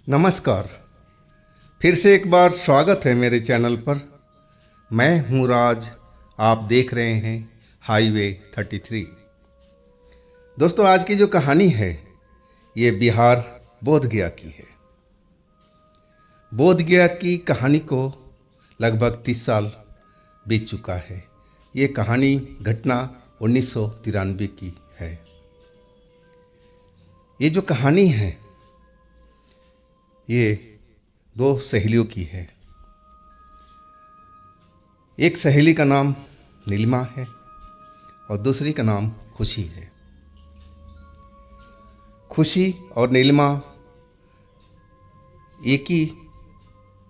नमस्कार। फिर से एक बार स्वागत है मेरे चैनल पर। मैं हूं राज। आप देख रहे हैं हाईवे 33। दोस्तों, आज की जो कहानी है ये बिहार बोधगया की है। बोधगया की कहानी को लगभग 30 साल बीत चुका है। ये कहानी घटना 1993 की है। ये जो कहानी है ये दो सहेलियों की है। एक सहेली का नाम नीलिमा है और दूसरी का नाम खुशी है। खुशी और नीलिमा एक ही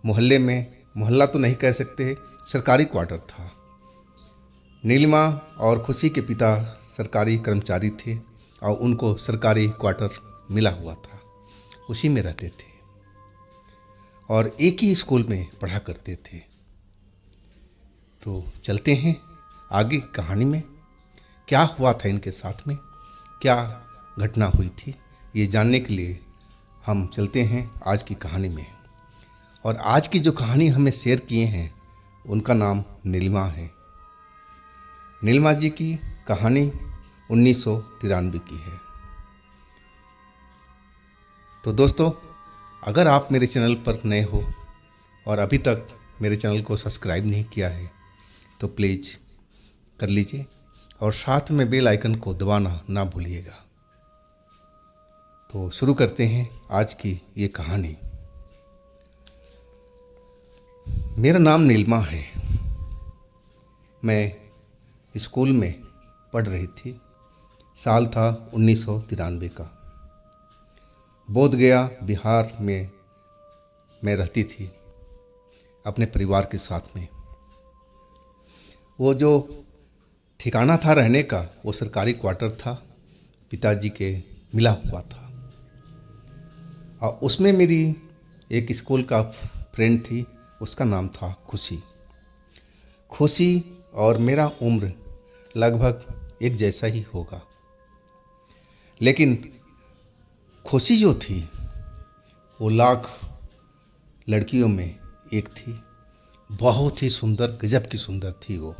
मोहल्ले में, मोहल्ला तो नहीं कह सकते, सरकारी क्वार्टर था। नीलिमा और खुशी के पिता सरकारी कर्मचारी थे और उनको सरकारी क्वार्टर मिला हुआ था, उसी में रहते थे और एक ही स्कूल में पढ़ा करते थे। तो चलते हैं आगे कहानी में। क्या हुआ था इनके साथ में, क्या घटना हुई थी, ये जानने के लिए हम चलते हैं आज की कहानी में। और आज की जो कहानी हमें शेयर किए हैं उनका नाम नीलिमा है। नीलिमा जी की कहानी 1993 की है। तो दोस्तों, अगर आप मेरे चैनल पर नए हो और अभी तक मेरे चैनल को सब्सक्राइब नहीं किया है तो प्लीज़ कर लीजिए और साथ में बेल आइकन को दबाना ना भूलिएगा। तो शुरू करते हैं आज की ये कहानी। मेरा नाम नीलिमा है। मैं स्कूल में पढ़ रही थी। साल था 1993 का। बोधगया बिहार में मैं रहती थी अपने परिवार के साथ में। वो जो ठिकाना था रहने का वो सरकारी क्वार्टर था, पिताजी के मिला हुआ था। और उसमें मेरी एक स्कूल का फ्रेंड थी, उसका नाम था खुशी। खुशी और मेरा उम्र लगभग एक जैसा ही होगा, लेकिन खुशी जो थी वो लाख लड़कियों में एक थी। बहुत ही सुंदर, गजब की सुंदर थी वो।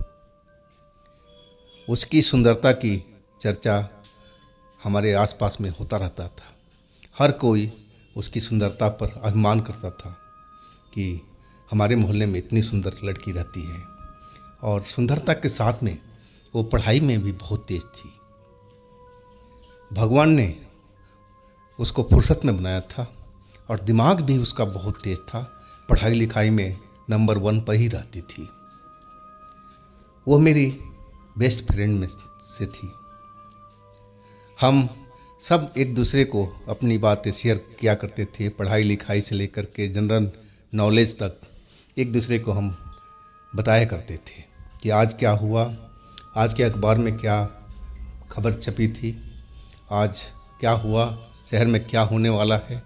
उसकी सुंदरता की चर्चा हमारे आसपास में होता रहता था। हर कोई उसकी सुंदरता पर अभिमान करता था कि हमारे मोहल्ले में इतनी सुंदर लड़की रहती है। और सुंदरता के साथ में वो पढ़ाई में भी बहुत तेज थी। भगवान ने उसको फुर्सत में बनाया था और दिमाग भी उसका बहुत तेज था। पढ़ाई लिखाई में नंबर 1 पर ही रहती थी। वो मेरी बेस्ट फ्रेंड में से थी। हम सब एक दूसरे को अपनी बातें शेयर किया करते थे। पढ़ाई लिखाई से लेकर के जनरल नॉलेज तक एक दूसरे को हम बताया करते थे कि आज क्या हुआ, आज के अखबार में क्या खबर छपी थी, आज क्या हुआ, शहर में क्या होने वाला है।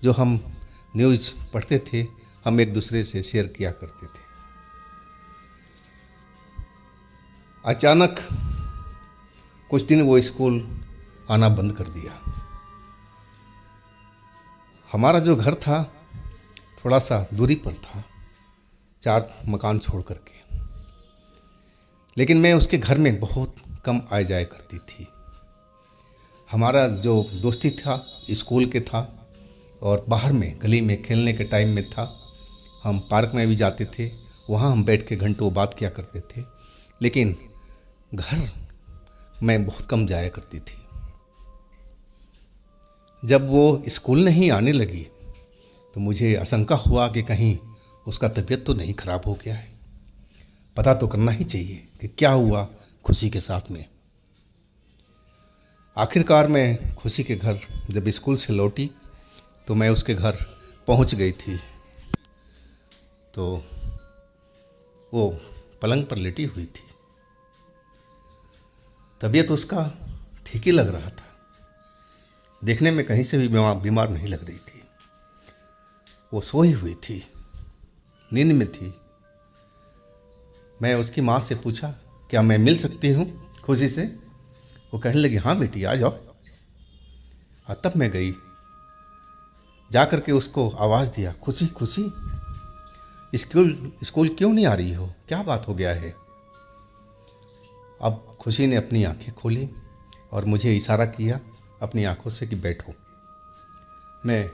जो हम न्यूज़ पढ़ते थे हम एक दूसरे से शेयर किया करते थे। अचानक कुछ दिन वो स्कूल आना बंद कर दिया। हमारा जो घर था थोड़ा सा दूरी पर था, 4 मकान छोड़ करके, लेकिन मैं उसके घर में बहुत कम आए जाया करती थी। हमारा जो दोस्ती था स्कूल के था और बाहर में गली में खेलने के टाइम में था। हम पार्क में भी जाते थे, वहाँ हम बैठ के घंटों बात किया करते थे, लेकिन घर मैं बहुत कम जाया करती थी। जब वो स्कूल नहीं आने लगी तो मुझे आशंका हुआ कि कहीं उसका तबीयत तो नहीं खराब हो गया है। पता तो करना ही चाहिए कि क्या हुआ खुशी के साथ में। आखिरकार मैं खुशी के घर जब स्कूल से लौटी तो मैं उसके घर पहुंच गई थी। तो वो पलंग पर लेटी हुई थी। तबीयत उसका ठीक ही लग रहा था, देखने में कहीं से भी बीमार नहीं लग रही थी। वो सोई हुई थी, नींद में थी। मैं उसकी माँ से पूछा, क्या मैं मिल सकती हूँ खुशी से? वो कहने लगी, हाँ बेटी आ जाओ। और तब मैं गई जा कर के उसको आवाज़ दिया, खुशी खुशी, स्कूल स्कूल क्यों नहीं आ रही हो, क्या बात हो गया है। अब खुशी ने अपनी आंखें खोली और मुझे इशारा किया अपनी आंखों से कि बैठो। मैं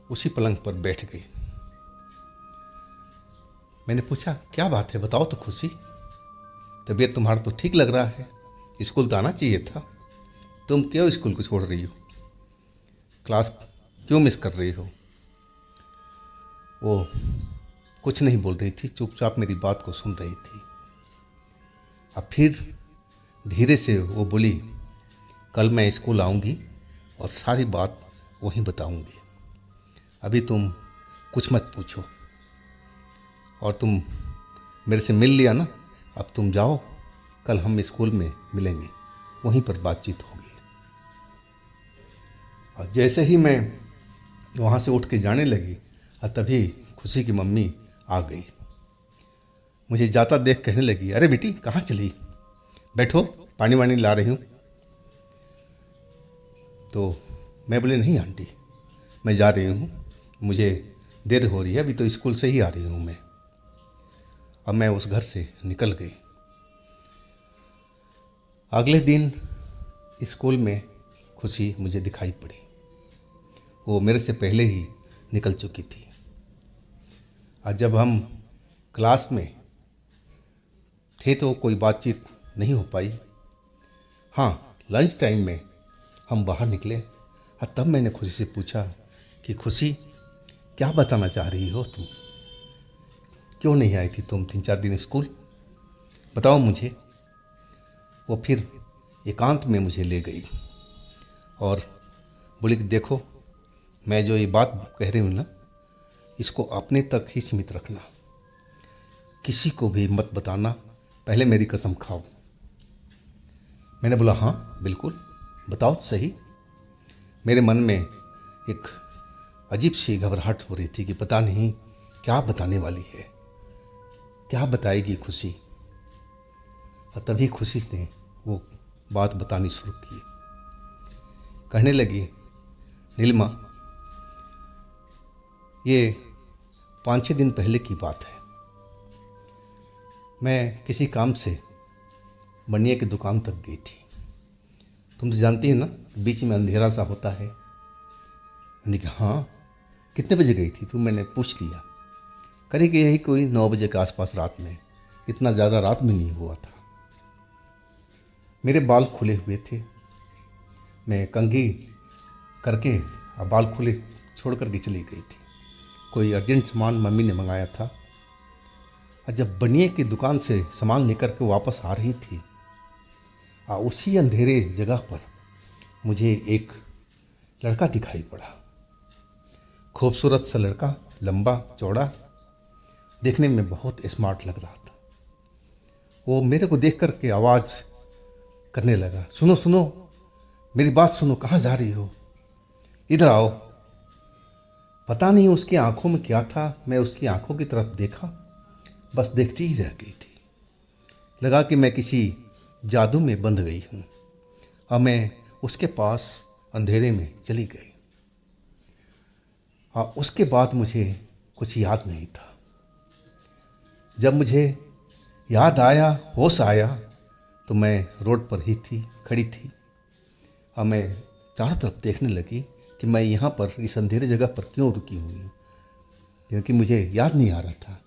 उसी पलंग पर बैठ गई। मैंने पूछा, क्या बात है, बताओ तो खुशी, तबीयत तुम्हारा तो ठीक लग रहा है, स्कूल तो आना चाहिए था, तुम क्यों स्कूल को छोड़ रही हो, क्लास क्यों मिस कर रही हो। वो कुछ नहीं बोल रही थी, चुपचाप मेरी बात को सुन रही थी। अब फिर धीरे से वो बोली, कल मैं स्कूल आऊँगी और सारी बात वहीं बताऊँगी, अभी तुम कुछ मत पूछो, और तुम मेरे से मिल लिया ना, अब तुम जाओ, कल हम स्कूल में मिलेंगे, वहीं पर बातचीत होगी। और जैसे ही मैं वहाँ से उठ के जाने लगी, और तभी खुशी की मम्मी आ गई। मुझे जाता देख कहने लगी, अरे बेटी कहाँ चली, बैठो, पानी वानी ला रही हूँ। तो मैं बोले, नहीं आंटी, मैं जा रही हूँ, मुझे देर हो रही है, अभी तो स्कूल से ही आ रही हूँ मैं। अब मैं उस घर से निकल गई। अगले दिन स्कूल में खुशी मुझे दिखाई पड़ी। वो मेरे से पहले ही निकल चुकी थी। और जब हम क्लास में थे तो कोई बातचीत नहीं हो पाई। हाँ, लंच टाइम में हम बाहर निकले और तब मैंने खुशी से पूछा कि खुशी, क्या बताना चाह रही हो तुम, क्यों नहीं आई थी तुम 3-4 दिन स्कूल, बताओ मुझे। वो फिर एकांत में मुझे ले गई और बोली कि देखो, मैं जो ये बात कह रही हूँ ना, इसको अपने तक ही सीमित रखना, किसी को भी मत बताना, पहले मेरी कसम खाओ। मैंने बोला, हाँ बिल्कुल, बताओ तो सही। मेरे मन में एक अजीब सी घबराहट हो रही थी कि पता नहीं क्या बताने वाली है, क्या बताएगी खुशी। और तभी खुशी ने वो बात बतानी शुरू की। कहने लगी, नीलिमा, ये 5-6 दिन पहले की बात है। मैं किसी काम से बनिए की दुकान तक गई थी। तुम तो जानती है ना, बीच में अंधेरा सा होता है। मैंने कहा, हाँ, कितने बजे गई थी तुम, मैंने पूछ लिया। करीब यही कोई 9 बजे के आसपास रात में, इतना ज़्यादा रात में नहीं हुआ था। मेरे बाल खुले हुए थे, मैं कंघी करके और बाल खुले छोड़ कर के चली गई थी। कोई अर्जेंट सामान मम्मी ने मंगाया था। और जब बनिए की दुकान से सामान लेकर के वापस आ रही थी, उसी अंधेरे जगह पर मुझे एक लड़का दिखाई पड़ा। खूबसूरत सा लड़का, लंबा चौड़ा, देखने में बहुत स्मार्ट लग रहा था। वो मेरे को देख कर के आवाज़ करने लगा, सुनो सुनो, मेरी बात सुनो, कहाँ जा रही हो, इधर आओ। पता नहीं उसकी आंखों में क्या था, मैं उसकी आंखों की तरफ देखा, बस देखती ही रह गई थी। लगा कि मैं किसी जादू में बंध गई हूँ और मैं उसके पास अंधेरे में चली गई। और उसके बाद मुझे कुछ याद नहीं था। जब मुझे याद आया, होश आया, तो मैं रोड पर ही थी, खड़ी थी। और मैं चारों तरफ देखने लगी कि मैं यहाँ पर इस अंधेरे जगह पर क्यों रुकी हुई हूँ, क्योंकि मुझे याद नहीं आ रहा था।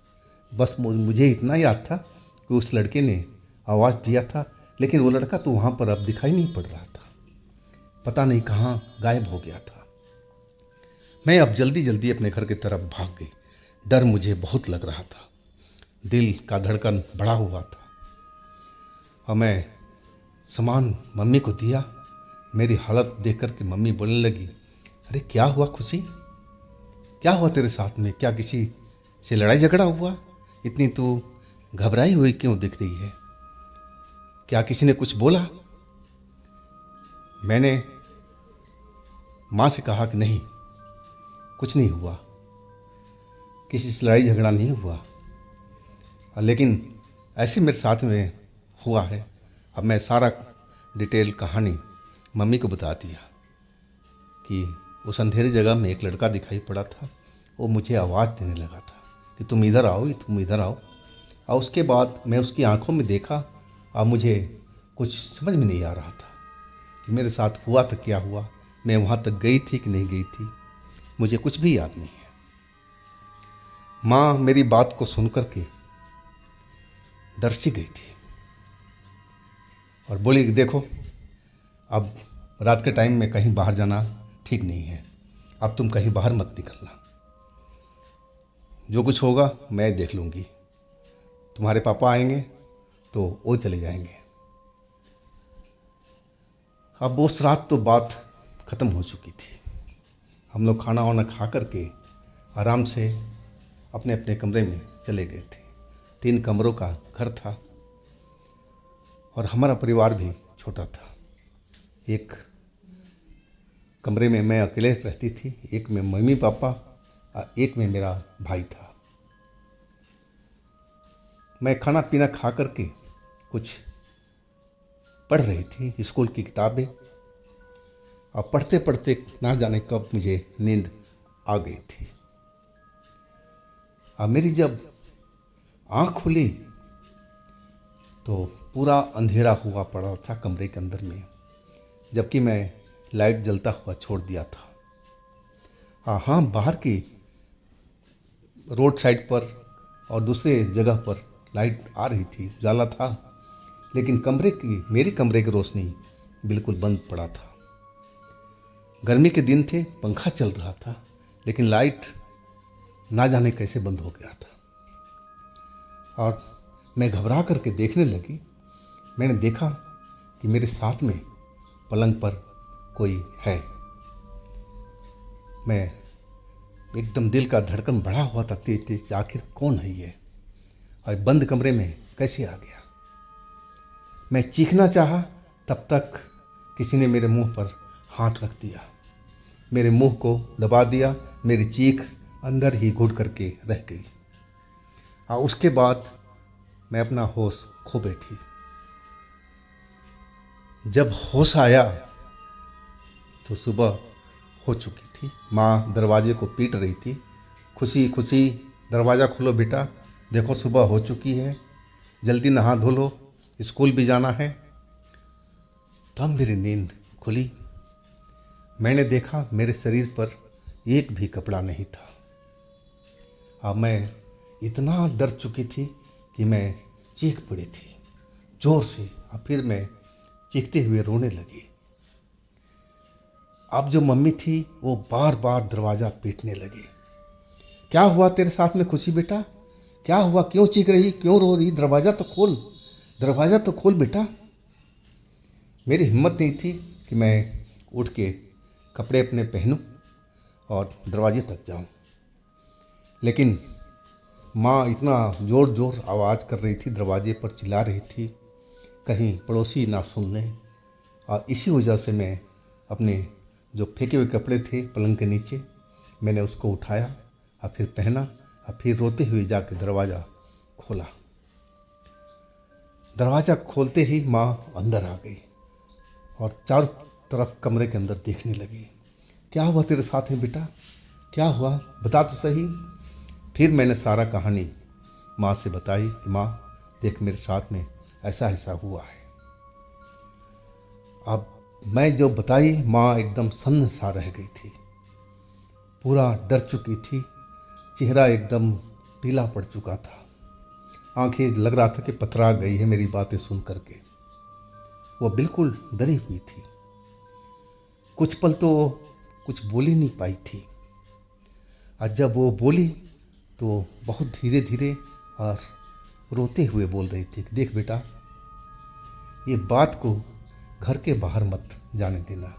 बस मुझे इतना याद था कि उस लड़के ने आवाज़ दिया था, लेकिन वो लड़का तो वहाँ पर अब दिखाई नहीं पड़ रहा था, पता नहीं कहाँ गायब हो गया था। मैं अब जल्दी जल्दी अपने घर की तरफ भाग गई। डर मुझे बहुत लग रहा था, दिल का धड़कन बढ़ा हुआ था। और मैं सामान मम्मी को दिया। मेरी हालत देख कर के मम्मी बोलने लगी, अरे क्या हुआ खुशी, क्या हुआ तेरे साथ में, क्या किसी से लड़ाई झगड़ा हुआ, इतनी तू घबराई हुई क्यों दिख रही है, क्या किसी ने कुछ बोला। मैंने माँ से कहा कि नहीं, कुछ नहीं हुआ, किसी से लड़ाई झगड़ा नहीं हुआ, लेकिन ऐसे मेरे साथ में हुआ है। अब मैं सारा डिटेल कहानी मम्मी को बता दिया कि उस अंधेरी जगह में एक लड़का दिखाई पड़ा था। वो मुझे आवाज़ देने लगा था कि तुम इधर आओ, तुम इधर आओ। और उसके बाद मैं उसकी आंखों में देखा और मुझे कुछ समझ में नहीं आ रहा था कि मेरे साथ हुआ तो क्या हुआ, मैं वहाँ तक गई थी कि नहीं गई थी, मुझे कुछ भी याद नहीं है। माँ मेरी बात को सुन कर के डर सी गई थी और बोली कि देखो, अब रात के टाइम में कहीं बाहर जाना ठीक नहीं है, अब तुम कहीं बाहर मत निकलना, जो कुछ होगा मैं देख लूँगी, तुम्हारे पापा आएंगे तो वो चले जाएंगे। अब उस रात तो बात ख़त्म हो चुकी थी। हम लोग खाना वाना खा कर के आराम से अपने अपने कमरे में चले गए थे। 3 कमरों का घर था और हमारा परिवार भी छोटा था। एक कमरे में मैं अकेले रहती थी, एक में मम्मी पापा और एक में मेरा भाई था। मैं खाना पीना खा कर के कुछ पढ़ रही थी स्कूल की किताबें, और पढ़ते पढ़ते ना जाने कब मुझे नींद आ गई थी। और मेरी जब आँख खुली तो पूरा अंधेरा हुआ पड़ा था कमरे के अंदर में, जबकि मैं लाइट जलता हुआ छोड़ दिया था। हाँ, बाहर की रोड साइड पर और दूसरे जगह पर लाइट आ रही थी, उजाला था, लेकिन मेरे कमरे की रोशनी बिल्कुल बंद पड़ा था। गर्मी के दिन थे, पंखा चल रहा था, लेकिन लाइट ना जाने कैसे बंद हो गया था। और मैं घबरा करके देखने लगी। मैंने देखा कि मेरे साथ में पलंग पर कोई है। मैं एकदम दिल का धड़कन बढ़ा हुआ था तेज तेज, आखिर कौन है ये और बंद कमरे में कैसे आ गया। मैं चीखना चाहा, तब तक किसी ने मेरे मुंह पर हाथ रख दिया, मेरे मुंह को दबा दिया। मेरी चीख अंदर ही घुट करके रह गई और उसके बाद मैं अपना होश खो बैठी। जब होश आया तो सुबह हो चुकी थी। माँ दरवाजे को पीट रही थी, खुशी खुशी दरवाज़ा खोलो बेटा, देखो सुबह हो चुकी है, जल्दी नहा धो लो, स्कूल भी जाना है। तब मेरी नींद खुली। मैंने देखा मेरे शरीर पर एक भी कपड़ा नहीं था। अब मैं इतना डर चुकी थी कि मैं चीख पड़ी थी जोर से, और फिर मैं चीखते हुए रोने लगी। अब जो मम्मी थी वो बार बार दरवाज़ा पीटने लगी। क्या हुआ तेरे साथ में खुशी बेटा, क्या हुआ, क्यों चीख रही, क्यों रो रही, दरवाज़ा तो खोल, दरवाज़ा तो खोल बेटा। मेरी हिम्मत नहीं थी कि मैं उठ के कपड़े अपने पहनूं और दरवाजे तक जाऊं, लेकिन माँ इतना ज़ोर ज़ोर आवाज़ कर रही थी, दरवाजे पर चिल्ला रही थी, कहीं पड़ोसी ना सुन लें। और इसी वजह से मैं अपने जो फेंके हुए कपड़े थे पलंग के नीचे, मैंने उसको उठाया और फिर पहना और फिर रोते हुए जाके दरवाज़ा खोला। दरवाज़ा खोलते ही माँ अंदर आ गई और चारों तरफ कमरे के अंदर देखने लगी। क्या हुआ तेरे साथ में बेटा, क्या हुआ, बता तो सही। फिर मैंने सारा कहानी माँ से बताई कि माँ देख, मेरे साथ में ऐसा ऐसा हुआ है। अब मैं जो बताई, माँ एकदम सन्न सा रह गई थी, पूरा डर चुकी थी, चेहरा एकदम पीला पड़ चुका था, आंखें लग रहा था कि पथरा गई है मेरी बातें सुन करके। वो बिल्कुल डरी हुई थी। कुछ पल तो कुछ बोल ही नहीं पाई थी, और जब वो बोली तो बहुत धीरे धीरे और रोते हुए बोल रही थी कि देख बेटा, ये बात को घर के बाहर मत जाने देना,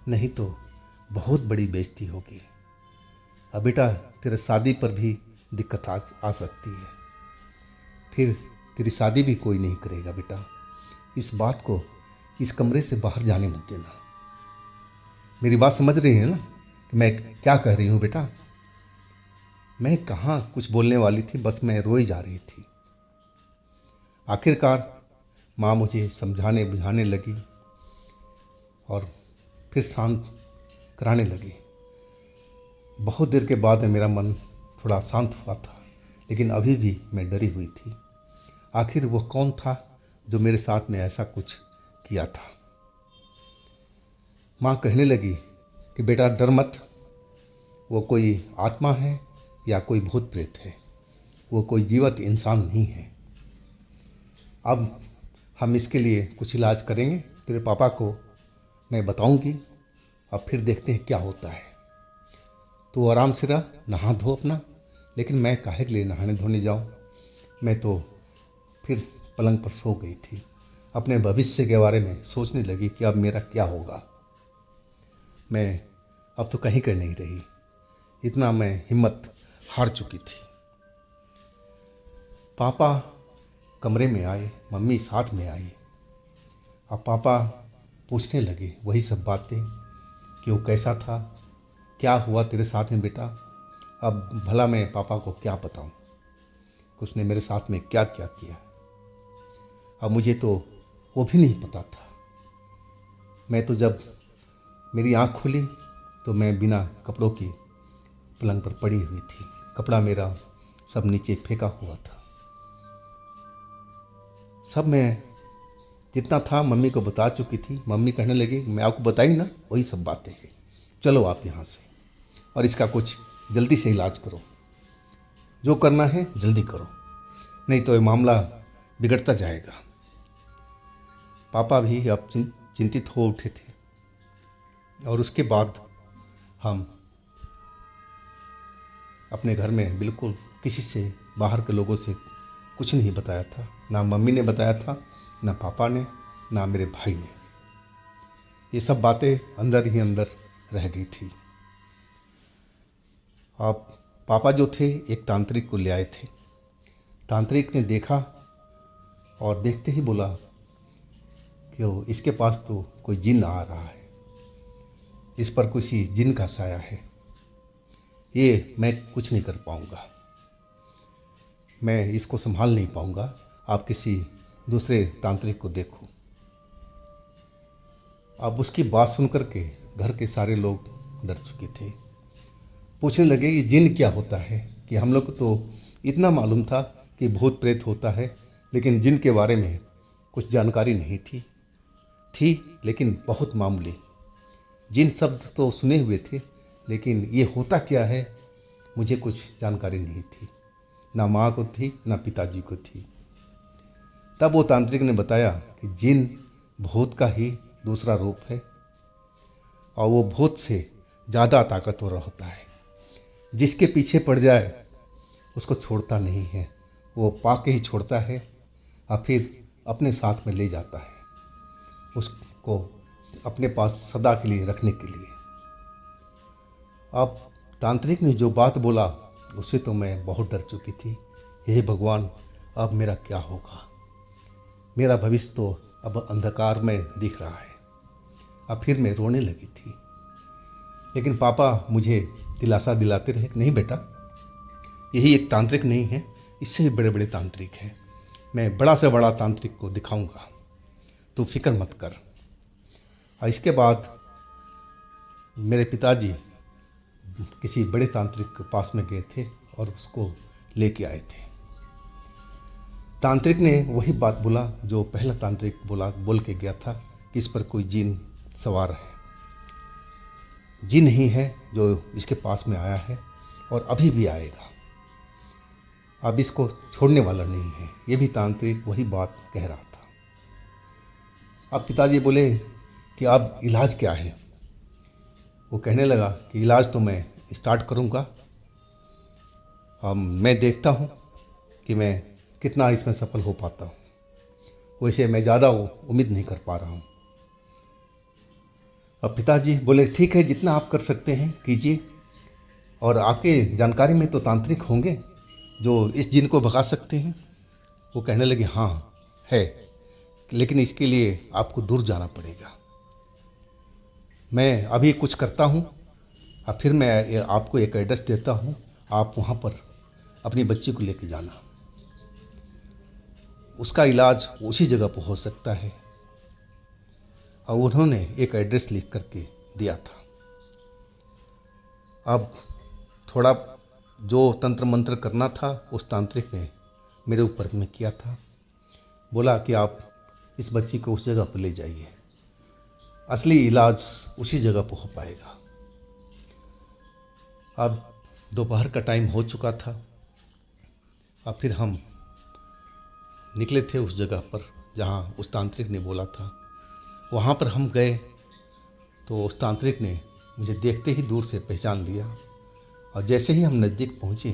नहीं तो बहुत बड़ी बेइज्जती होगी। अब बेटा तेरे शादी पर भी दिक्कत आ सकती है, फिर तेरी शादी भी कोई नहीं करेगा बेटा। इस बात को इस कमरे से बाहर जाने मत देना। मेरी बात समझ रही है ना कि मैं क्या कह रही हूँ बेटा। मैं कहाँ कुछ बोलने वाली थी, बस मैं रोई जा रही थी। आखिरकार माँ मुझे समझाने बुझाने लगी और फिर शांत कराने लगे। बहुत देर के बाद मेरा मन थोड़ा शांत हुआ था, लेकिन अभी भी मैं डरी हुई थी। आखिर वो कौन था जो मेरे साथ में ऐसा कुछ किया था। माँ कहने लगी कि बेटा डर मत, वो कोई आत्मा है या कोई भूत प्रेत है, वो कोई जीवित इंसान नहीं है। अब हम इसके लिए कुछ इलाज करेंगे, तेरे पापा को मैं बताऊंगी, अब फिर देखते हैं क्या होता है। तो आराम से रह, नहा धो अपना। लेकिन मैं काहे के लिए नहाने धोने जाऊं? मैं तो फिर पलंग पर सो गई थी। अपने भविष्य के बारे में सोचने लगी कि अब मेरा क्या होगा। मैं अब तो कहीं कर नहीं रही, इतना मैं हिम्मत हार चुकी थी। पापा कमरे में आए, मम्मी साथ में आई। अब पापा पूछने लगे वही सब बातें कि वो कैसा था, क्या हुआ तेरे साथ में बेटा। अब भला मैं पापा को क्या बताऊं कि उसने मेरे साथ में क्या क्या किया। अब मुझे तो वो भी नहीं पता था। मैं तो जब मेरी आँख खुली तो मैं बिना कपड़ों की पलंग पर पड़ी हुई थी। कपड़ा मेरा सब नीचे फेंका हुआ था। सब मैं जितना था मम्मी को बता चुकी थी। मम्मी कहने लगी मैं आपको बताई ना, वही सब बातें हैं, चलो आप यहाँ से और इसका कुछ जल्दी से इलाज करो, जो करना है जल्दी करो, नहीं तो ये मामला बिगड़ता जाएगा। पापा भी अब चिंतित हो उठे थे। और उसके बाद हम अपने घर में बिल्कुल किसी से, बाहर के लोगों से कुछ नहीं बताया था। ना मम्मी ने बताया था, ना पापा ने, ना मेरे भाई ने। ये सब बातें अंदर ही अंदर रह गई थी। अब पापा जो थे एक तांत्रिक को ले आए थे। तांत्रिक ने देखा और देखते ही बोला कि इसके पास तो कोई जिन आ रहा है, इस पर किसी जिन का साया है, ये मैं कुछ नहीं कर पाऊँगा, मैं इसको संभाल नहीं पाऊँगा, आप किसी दूसरे तांत्रिक को देखो। अब उसकी बात सुन कर के घर के सारे लोग डर चुके थे। पूछने लगे ये जिन क्या होता है, कि हम लोग को तो इतना मालूम था कि भूत प्रेत होता है, लेकिन जिन के बारे में कुछ जानकारी नहीं थी लेकिन बहुत मामूली। जिन शब्द तो सुने हुए थे, लेकिन ये होता क्या है मुझे कुछ जानकारी नहीं थी। ना माँ को थी, ना पिताजी को थी। तब वो तांत्रिक ने बताया कि जिन भूत का ही दूसरा रूप है और वो भूत से ज़्यादा ताकतवर होता है। जिसके पीछे पड़ जाए उसको छोड़ता नहीं है, वो पाके ही छोड़ता है और फिर अपने साथ में ले जाता है, उसको अपने पास सदा के लिए रखने के लिए। अब तांत्रिक ने जो बात बोला उससे तो मैं बहुत डर चुकी थी। हे भगवान, अब मेरा क्या होगा? मेरा भविष्य तो अब अंधकार में दिख रहा है। अब फिर मैं रोने लगी थी, लेकिन पापा मुझे दिलासा दिलाते रहे, नहीं बेटा, यही एक तांत्रिक नहीं है, इससे भी बड़े बड़े तांत्रिक हैं, मैं बड़ा से बड़ा तांत्रिक को दिखाऊंगा, तू फिक्र मत कर। और इसके बाद मेरे पिताजी किसी बड़े तांत्रिक के पास में गए थे और उसको लेके आए थे। तांत्रिक ने वही बात बोला जो पहला तांत्रिक बोल के गया था कि इस पर कोई जिन सवार है। जिन ही है जो इसके पास में आया है और अभी भी आएगा, अब इसको छोड़ने वाला नहीं है। ये भी तांत्रिक वही बात कह रहा था। अब पिताजी बोले कि अब इलाज क्या है? वो कहने लगा कि इलाज तो मैं स्टार्ट करूँगा, मैं देखता हूँ कि मैं कितना इसमें सफल हो पाता हूँ, वैसे मैं ज़्यादा उम्मीद नहीं कर पा रहा हूँ। अब पिताजी बोले ठीक है, जितना आप कर सकते हैं कीजिए, और आपके जानकारी में तो तांत्रिक होंगे जो इस जिन को भगा सकते हैं। वो कहने लगे हाँ है, लेकिन इसके लिए आपको दूर जाना पड़ेगा। मैं अभी कुछ करता हूँ और फिर मैं आपको एक एड्रेस देता हूँ, आप वहाँ पर अपनी बच्ची को लेके जाना, उसका इलाज उसी जगह पर हो सकता है। और उन्होंने एक एड्रेस लिख करके दिया था। अब थोड़ा जो तंत्र मंत्र करना था उस तांत्रिक ने मेरे ऊपर में किया था। बोला कि आप इस बच्ची को उस जगह पर ले जाइए, असली इलाज उसी जगह पर हो पाएगा। अब दोपहर का टाइम हो चुका था। अब फिर हम निकले थे उस जगह पर जहाँ उस तांत्रिक ने बोला था। वहाँ पर हम गए तो उस तांत्रिक ने मुझे देखते ही दूर से पहचान लिया, और जैसे ही हम नज़दीक पहुँचे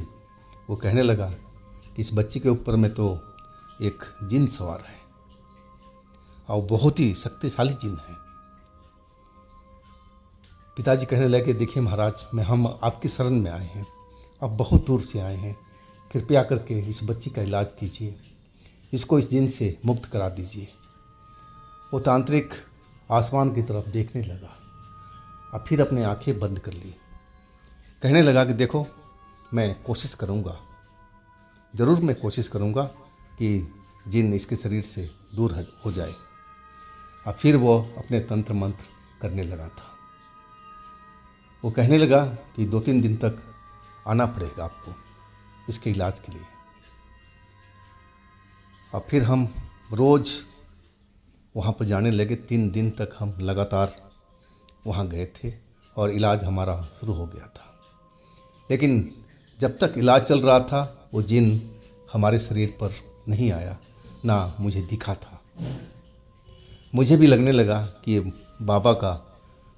वो कहने लगा कि इस बच्ची के ऊपर में तो एक जिन सवार है और बहुत ही शक्तिशाली जिन है। पिताजी कहने लगे, देखिए महाराज, हम आपकी शरण में आए हैं, आप बहुत दूर से आए हैं, कृपया करके इस बच्ची का इलाज कीजिए, इसको इस जिन से मुक्त करा दीजिए। वो तांत्रिक आसमान की तरफ देखने लगा और फिर अपने आंखें बंद कर ली। कहने लगा कि देखो, मैं कोशिश करूँगा, ज़रूर मैं कोशिश करूँगा कि जिन इसके शरीर से दूर हो जाए। और फिर वो अपने तंत्र मंत्र करने लगा था। वो कहने लगा कि 2-3 दिन तक आना पड़ेगा आपको इसके इलाज के लिए। और फिर हम रोज़ वहाँ पर जाने लगे। 3 दिन तक हम लगातार वहाँ गए थे और इलाज हमारा शुरू हो गया था। लेकिन जब तक इलाज चल रहा था वो जिन हमारे शरीर पर नहीं आया, ना मुझे दिखा था। मुझे भी लगने लगा कि बाबा का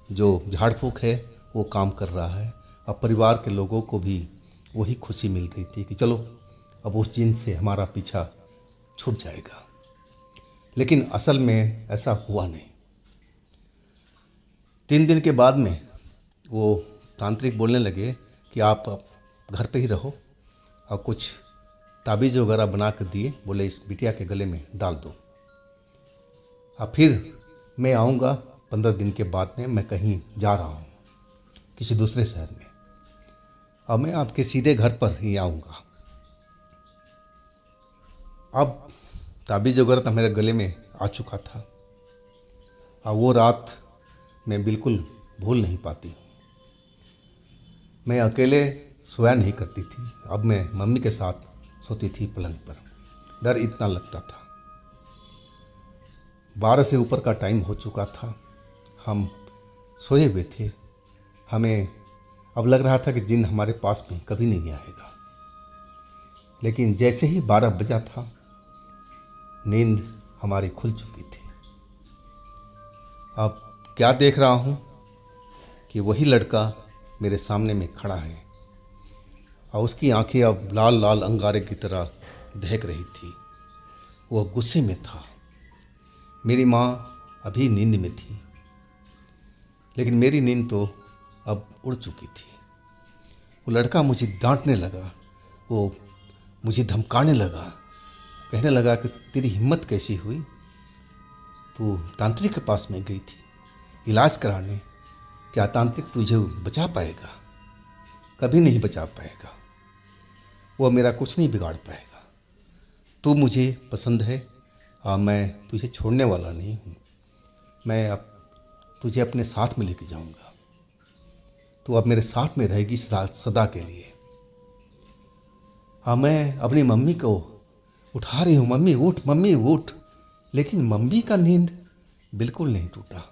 जो झाड़ फूक है वो काम कर रहा है, और परिवार के लोगों को भी वही खुशी मिल रही थी कि चलो अब उस जिन से हमारा पीछा छूट जाएगा। लेकिन असल में ऐसा हुआ नहीं। 3 दिन के बाद में वो तांत्रिक बोलने लगे कि आप घर पे ही रहो, और कुछ ताबीज़ वगैरह बना कर दिए। बोले इस बिटिया के गले में डाल दो, और फिर मैं आऊँगा 15 दिन के बाद में। मैं कहीं जा रहा हूँ किसी दूसरे शहर में, और मैं आपके सीधे घर पर ही आऊँगा। अब ताबीज़ वगैरह तो मेरे गले में आ चुका था, और वो रात मैं बिल्कुल भूल नहीं पाती। मैं अकेले सोया नहीं करती थी। अब मैं मम्मी के साथ सोती थी पलंग पर। डर इतना लगता था। 12 से ऊपर का टाइम हो चुका था। हम सोए हुए थे। हमें अब लग रहा था कि जिन हमारे पास में कभी नहीं आएगा। लेकिन जैसे ही 12 बजा था, नींद हमारी खुल चुकी थी। अब क्या देख रहा हूँ कि वही लड़का मेरे सामने में खड़ा है, और उसकी आंखें अब लाल लाल अंगारे की तरह दहक रही थी। वो गुस्से में था। मेरी माँ अभी नींद में थी, लेकिन मेरी नींद तो अब उड़ चुकी थी। वो लड़का मुझे डांटने लगा, वो मुझे धमकाने लगा, कहने लगा कि तेरी हिम्मत कैसी हुई, तू तांत्रिक के पास में गई थी इलाज कराने, क्या तांत्रिक तुझे बचा पाएगा? कभी नहीं बचा पाएगा। वो मेरा कुछ नहीं बिगाड़ पाएगा। तू मुझे पसंद है और मैं तुझे छोड़ने वाला नहीं हूँ। मैं अब तुझे अपने साथ में लेके जाऊँगा। तू अब मेरे साथ में रहेगी सदा के लिए। हाँ, मैं अपनी मम्मी को उठा रही हूँ, मम्मी उठ, मम्मी उठ। लेकिन मम्मी का नींद बिल्कुल नहीं टूटा।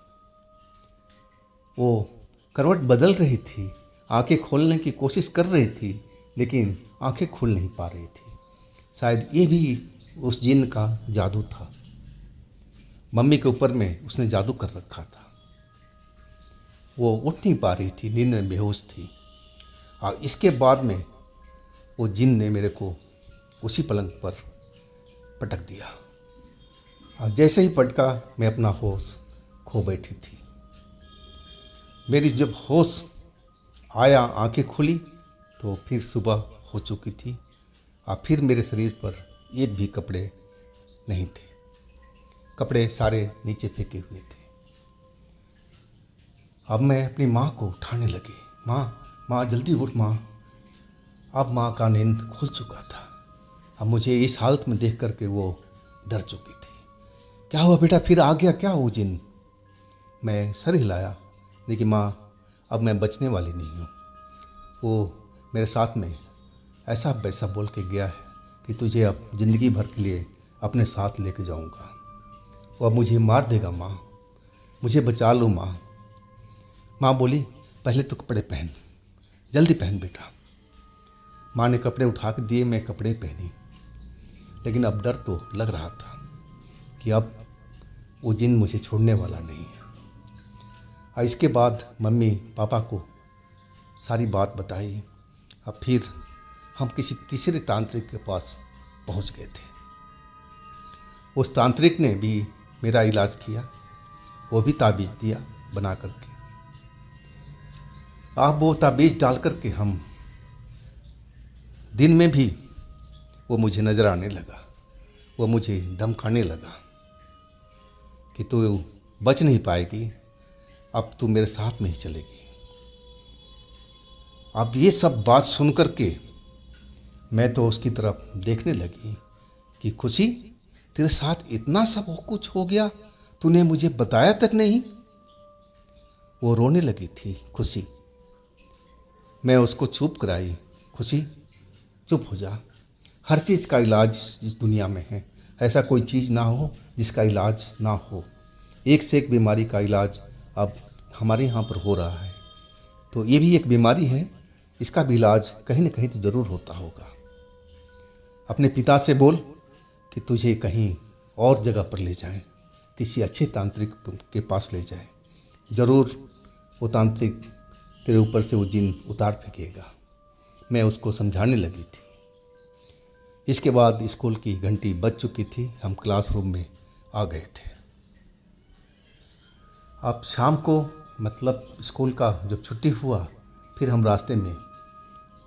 वो करवट बदल रही थी, आंखें खोलने की कोशिश कर रही थी, लेकिन आंखें खुल नहीं पा रही थी। शायद ये भी उस जिन का जादू था। मम्मी के ऊपर में उसने जादू कर रखा था। वो उठ नहीं पा रही थी, नींद में बेहोश थी। और इसके बाद में वो जिन ने मेरे को उसी पलंग पर पटक दिया, और जैसे ही पटका मैं अपना होश खो बैठी थी। मेरी जब होश आया, आंखें खुली, तो फिर सुबह हो चुकी थी, और फिर मेरे शरीर पर एक भी कपड़े नहीं थे। कपड़े सारे नीचे फेंके हुए थे। अब मैं अपनी माँ को उठाने लगी, माँ माँ जल्दी उठ माँ। अब माँ का नींद खुल चुका था। अब मुझे इस हालत में देख कर के वो डर चुकी थी। क्या हुआ बेटा, फिर आ गया क्या वो जिन? मैं सर हिलाया, लेकिन माँ अब मैं बचने वाली नहीं हूँ। वो मेरे साथ में ऐसा वैसा बोल के गया है कि तुझे अब ज़िंदगी भर के लिए अपने साथ लेके जाऊंगा। वो अब मुझे मार देगा माँ, मुझे बचा लो माँ। माँ बोली, पहले तो कपड़े पहन, जल्दी पहन बेटा। माँ ने कपड़े उठा के दिए, मैं कपड़े पहनी। लेकिन अब डर तो लग रहा था कि अब वो जिन मुझे छोड़ने वाला नहीं है। और इसके बाद मम्मी पापा को सारी बात बताई। अब फिर हम किसी तीसरे तांत्रिक के पास पहुंच गए थे। उस तांत्रिक ने भी मेरा इलाज किया, वो भी ताबीज़ दिया बना करके। अब वो ताबीज़ डाल करके हम दिन में भी वो मुझे नज़र आने लगा, वो मुझे धमकाने लगा कि तू बच नहीं पाएगी, अब तू मेरे साथ में ही चलेगी। अब ये सब बात सुन कर के मैं तो उसकी तरफ देखने लगी कि खुशी, तेरे साथ इतना सब कुछ हो गया, तूने मुझे बताया तक नहीं। वो रोने लगी थी खुशी। मैं उसको चुप कराई, खुशी चुप हो जा, हर चीज़ का इलाज इस दुनिया में है, ऐसा कोई चीज़ ना हो जिसका इलाज ना हो। एक से एक बीमारी का इलाज अब हमारे यहाँ पर हो रहा है, तो ये भी एक बीमारी है, इसका भी इलाज कहीं ना कहीं तो ज़रूर होता होगा। अपने पिता से बोल कि तुझे कहीं और जगह पर ले जाएं, किसी अच्छे तांत्रिक के पास ले जाएं, ज़रूर वो तांत्रिक तेरे ऊपर से वो जिन उतार फेंकेगा। मैं उसको समझाने लगी थी। इसके बाद स्कूल की घंटी बज चुकी थी, हम क्लासरूम में आ गए थे। अब शाम को मतलब स्कूल का जब छुट्टी हुआ, फिर हम रास्ते में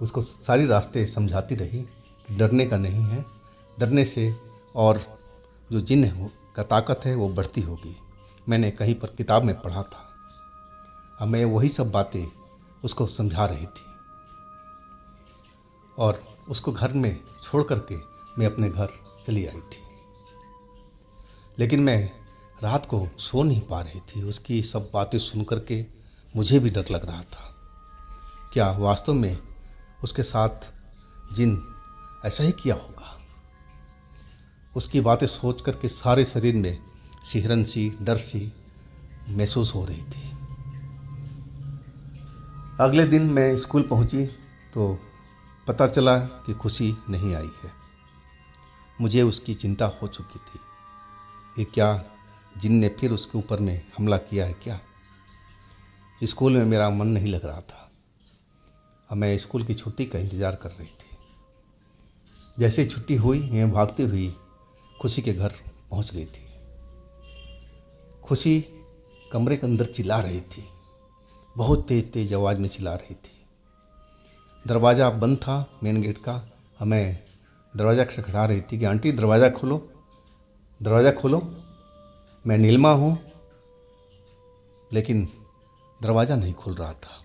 उसको सारी रास्ते समझाती रही कि डरने का नहीं है, डरने से और जो जिन का ताकत है वो बढ़ती होगी। मैंने कहीं पर किताब में पढ़ा था। अब मैं वही सब बातें उसको समझा रही थी और उसको घर में छोड़ करके मैं अपने घर चली आई थी। लेकिन मैं रात को सो नहीं पा रही थी। उसकी सब बातें सुन करके मुझे भी डर लग रहा था। क्या वास्तव में उसके साथ जिन ऐसा ही किया होगा? उसकी बातें सोच करके सारे शरीर में सिहरन सी, डर सी महसूस हो रही थी। अगले दिन मैं स्कूल पहुंची तो पता चला कि खुशी नहीं आई है। मुझे उसकी चिंता हो चुकी थी। ये क्या जिन ने फिर उसके ऊपर में हमला किया है क्या? स्कूल में मेरा मन नहीं लग रहा था। अब मैं स्कूल की छुट्टी का इंतज़ार कर रही थी। जैसे छुट्टी हुई, मैं भागती हुई खुशी के घर पहुंच गई थी। खुशी कमरे के अंदर चिल्ला रही थी, बहुत तेज तेज आवाज़ में चिल्ला रही थी। दरवाज़ा बंद था मेन गेट का। मैं दरवाज़ा खटखटा रही थी कि आंटी दरवाज़ा खोलो, दरवाज़ा खोलो, मैं नीलिमा हूँ। लेकिन दरवाज़ा नहीं खुल रहा था।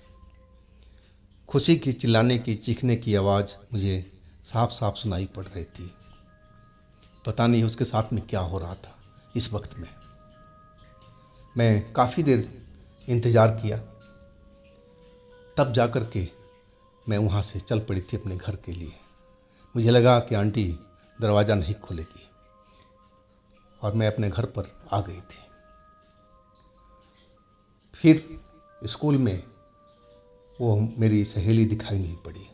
खुशी की चिल्लाने की, चीखने की आवाज़ मुझे साफ साफ सुनाई पड़ रही थी। पता नहीं उसके साथ में क्या हो रहा था इस वक्त में। मैं काफ़ी देर इंतज़ार किया, तब जा कर के मैं वहाँ से चल पड़ी थी अपने घर के लिए। मुझे लगा कि आंटी दरवाज़ा नहीं खोलेगी और मैं अपने घर पर आ गई थी। फिर स्कूल में वो मेरी सहेली दिखाई नहीं पड़ी।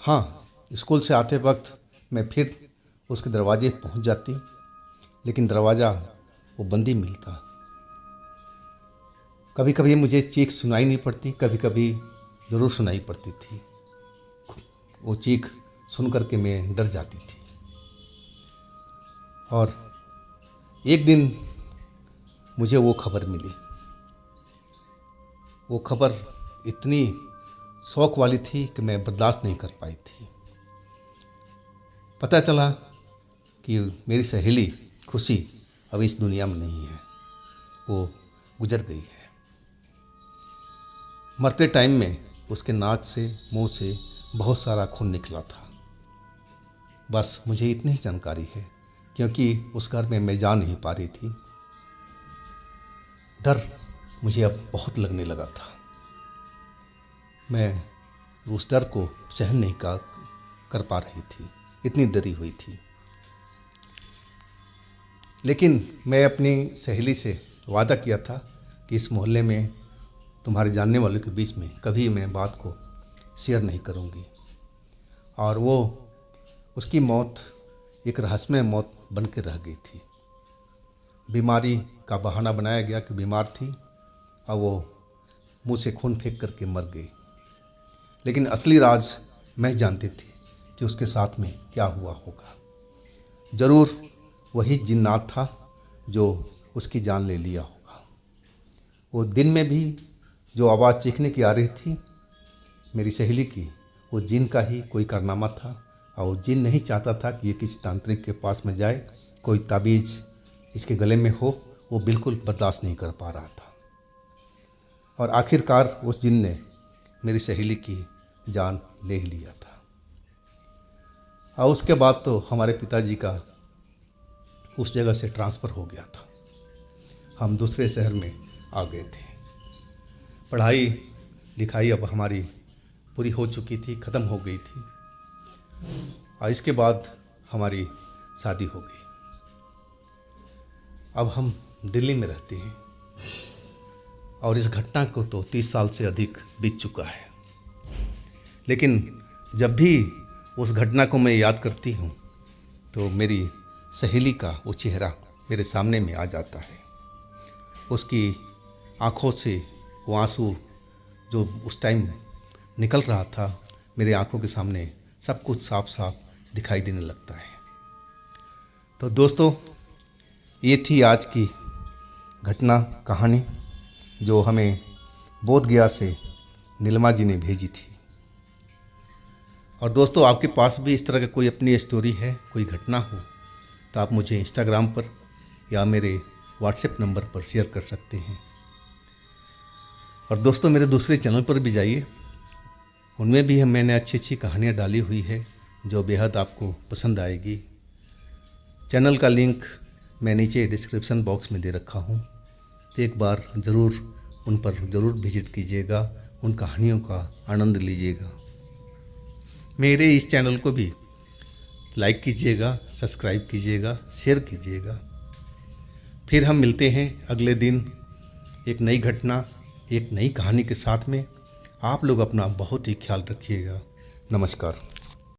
हाँ, स्कूल से आते वक्त मैं फिर उसके दरवाजे पहुंच जाती, लेकिन दरवाज़ा वो बंद ही मिलता। कभी कभी मुझे चीख सुनाई नहीं पड़ती, कभी कभी ज़रूर सुनाई पड़ती थी। वो चीख सुन करके मैं डर जाती थी। और एक दिन मुझे वो खबर मिली। वो खबर इतनी शौक वाली थी कि मैं बर्दाश्त नहीं कर पाई थी। पता चला कि मेरी सहेली खुशी अब इस दुनिया में नहीं है, वो गुजर गई है। मरते टाइम में उसके नाक से, मुंह से बहुत सारा खून निकला था। बस मुझे इतनी ही जानकारी है, क्योंकि उस घर में मैं जा नहीं पा रही थी। डर मुझे अब बहुत लगने लगा था। मैं उस डर को सहन नहीं कर पा रही थी, इतनी डरी हुई थी। लेकिन मैं अपनी सहेली से वादा किया था कि इस मोहल्ले में तुम्हारे जानने वालों के बीच में कभी मैं बात को शेयर नहीं करूंगी। और वो उसकी मौत एक रहस्यमय मौत बन के रह गई थी। बीमारी का बहाना बनाया गया कि बीमार थी और वो मुंह से खून फेंक करके मर गई। लेकिन असली राज मैं जानती थी कि उसके साथ में क्या हुआ होगा। ज़रूर वही जिन्नात था जो उसकी जान ले लिया होगा। वो दिन में भी जो आवाज़ चीखने की आ रही थी मेरी सहेली की, वो जिन का ही कोई कारनामा था। और वो जिन नहीं चाहता था कि ये किसी तांत्रिक के पास में जाए, कोई ताबीज़ इसके गले में हो, वो बिल्कुल बर्दाश्त नहीं कर पा रहा था। और आखिरकार उस जिन ने मेरी सहेली की जान ले ही लिया था। और उसके बाद तो हमारे पिताजी का उस जगह से ट्रांसफ़र हो गया था। हम दूसरे शहर में आ गए थे। पढ़ाई लिखाई अब हमारी पूरी हो चुकी थी, ख़त्म हो गई थी। और इसके बाद हमारी शादी हो गई। अब हम दिल्ली में रहते हैं और इस घटना को तो 30 साल से अधिक बीत चुका है। लेकिन जब भी उस घटना को मैं याद करती हूँ तो मेरी सहेली का वो चेहरा मेरे सामने में आ जाता है। उसकी आँखों से वो आंसू जो उस टाइम निकल रहा था, मेरे आँखों के सामने सब कुछ साफ साफ दिखाई देने लगता है। तो दोस्तों, ये थी आज की घटना कहानी जो हमें बोधगया से नीलिमा जी ने भेजी थी। और दोस्तों, आपके पास भी इस तरह का कोई अपनी स्टोरी है, कोई घटना हो, तो आप मुझे इंस्टाग्राम पर या मेरे व्हाट्सएप नंबर पर शेयर कर सकते हैं। और दोस्तों, मेरे दूसरे चैनल पर भी जाइए, उनमें भी मैंने अच्छी अच्छी कहानियाँ डाली हुई है जो बेहद आपको पसंद आएगी। चैनल का लिंक मैं नीचे डिस्क्रिप्शन बॉक्स में दे रखा हूँ, तो एक बार ज़रूर उन पर ज़रूर विजिट कीजिएगा, उन कहानियों का आनंद लीजिएगा। मेरे इस चैनल को भी लाइक कीजिएगा, सब्सक्राइब कीजिएगा, शेयर कीजिएगा। फिर हम मिलते हैं अगले दिन एक नई घटना, एक नई कहानी के साथ में। आप लोग अपना बहुत ही ख्याल रखिएगा। नमस्कार।